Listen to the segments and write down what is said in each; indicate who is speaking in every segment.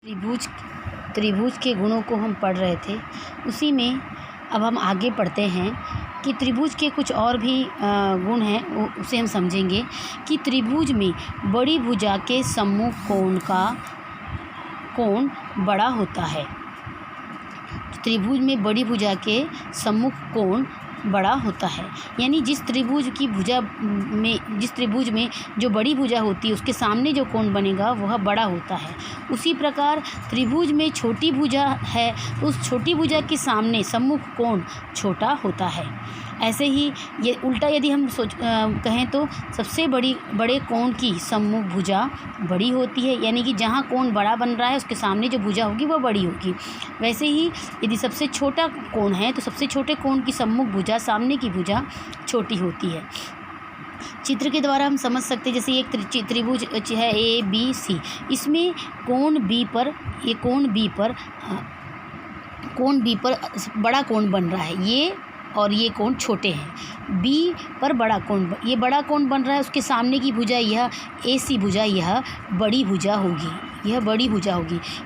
Speaker 1: त्रिभुज त्रिभुज के गुणों को हम पढ़ रहे थे। उसी में अब हम आगे पढ़ते हैं कि त्रिभुज के कुछ और भी गुण हैं, उसे हम समझेंगे कि त्रिभुज में बड़ी भुजा के सम्मुख कोण बड़ा होता है। त्रिभुज में बड़ी भुजा के सम्मुख कोण बड़ा होता है, यानी जिस त्रिभुज में जो बड़ी भुजा होती है उसके सामने जो कोण बनेगा वह बड़ा होता है। उसी प्रकार त्रिभुज में छोटी भुजा है तो उस छोटी भुजा के सामने सम्मुख कोण छोटा होता है। ऐसे ही ये उल्टा यदि हम कहें तो सबसे बड़े कोण की सम्मुख भुजा बड़ी होती है, यानी कि जहाँ कोण बड़ा बन रहा है उसके सामने जो भुजा होगी वह बड़ी होगी। वैसे ही यदि सबसे छोटा कोण है तो सबसे छोटे कोण की सम्मुख भुजा सामने की भुजा छोटी होती है। चित्र के द्वारा हम समझ सकते हैं, जैसे एक त्रिभुज है ABC, इसमें कोण B पर बड़ा कोण बन रहा है, ये और ये कोण छोटे हैं। B पर ये बड़ा कोण बन रहा है, उसके सामने की भुजा यह AC भुजा यह बड़ी भुजा होगी।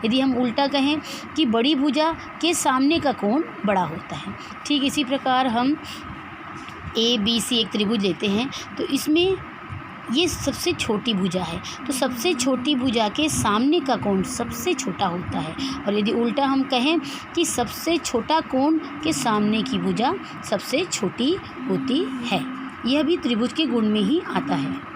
Speaker 1: यदि हम उल्टा कहें कि बड़ी भुजा के सामने का कोण बड़ा होता है। ठीक इसी प्रकार हम ABC एक त्रिभुज लेते हैं तो इसमें ये सबसे छोटी भुजा है, तो सबसे छोटी भुजा के सामने का कोण सबसे छोटा होता है। और यदि उल्टा हम कहें कि सबसे छोटा कोण के सामने की भुजा सबसे छोटी होती है, यह भी त्रिभुज के गुण में ही आता है।